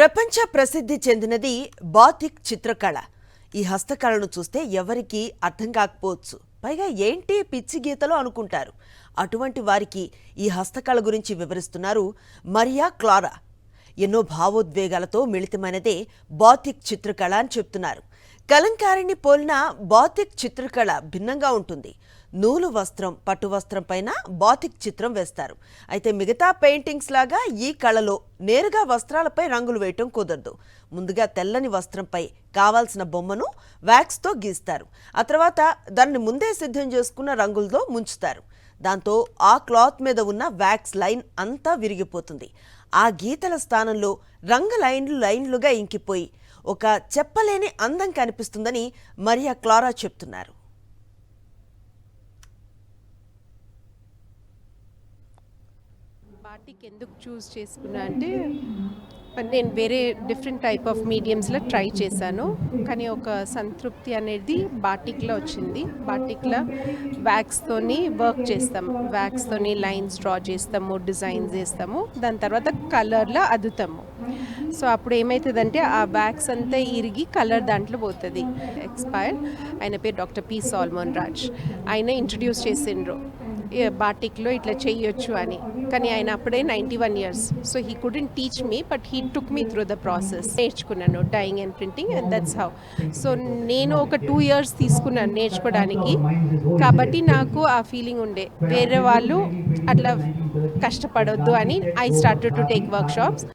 ప్రపంచ ప్రసిద్ధి చెందినది బాతిక్ చిత్రకళ. ఈ హస్తకళను చూస్తే ఎవరికి అర్థం కాకపోవచ్చు. పైగా ఏంటి పిచ్చి గీతలు అనుకుంటారు. అటువంటి వారికి ఈ హస్తకళ గురించి వివరిస్తున్నారు మరియా క్లారా. ఎన్నో భావోద్వేగాలతో మిళితమైనదే బాతిక్ చిత్రకళ అని చెప్తున్నారు. కలంకారీని పోలిన బాతిక్ చిత్రకళ భిన్నంగా ఉంటుంది. నూలు వస్త్రం, పట్టు వస్త్రం పైన బాతిక్ చిత్రం వేస్తారు. అయితే మిగతా పెయింటింగ్స్ లాగా ఈ కళలో నేరుగా వస్త్రాలపై రంగులు వేయటం కుదరదు. ముందుగా తెల్లని వస్త్రంపై కావాల్సిన బొమ్మను వ్యాక్స్తో గీస్తారు. ఆ తర్వాత దాన్ని ముందే సిద్ధం చేసుకున్న రంగులతో ముంచుతారు. దాంతో ఆ క్లాత్ మీద ఉన్న వ్యాక్స్ లైన్ అంతా విరిగిపోతుంది. ఆ గీతల స్థానంలో రంగు లైన్లుగా ఇంకిపోయి ఒక చెప్పలేని అందం కనిపిస్తుందని మరియా క్లారా చెప్తున్నారు. బాటిక్ ఎందుకు చూస్ చేసుకున్నా అంటే నేను వేరే డిఫరెంట్ టైప్ ఆఫ్ మీడియంస్లో ట్రై చేశాను, కానీ ఒక సంతృప్తి అనేది బాటిక్లో వచ్చింది. బాటిక్లో వ్యాక్స్తోని వర్క్ చేస్తాము, వ్యాక్స్తోని లైన్స్ డ్రా చేస్తాము, డిజైన్స్ వేస్తాము, దాని తర్వాత కలర్లో అద్దుతాము. సో అప్పుడు ఏమవుతుందంటే ఆ వ్యాక్స్ అంతా ఇరిగి కలర్ దాంట్లో పోతుంది. ఎక్స్పైర్ ఆయన పేరు డాక్టర్ పి సాల్మన్ రాజ్. ఆయన ఇంట్రడ్యూస్ చేసిండ్రు బాటిక్లో ఇట్లా చేయొచ్చు అని. కానీ ఆయన అప్పుడే 91 years. So he couldn't teach me, but he took me through the process. నేర్చుకున్నాను dyeing and printing, and that's how. So నేను ఒక 2 years తీసుకున్నాను నేర్చుకోవడానికి. కాబట్టి నాకు ఆ ఫీలింగ్ ఉండే వేరే వాళ్ళు అట్లా కష్టపడొద్దు అని I started to take work shops.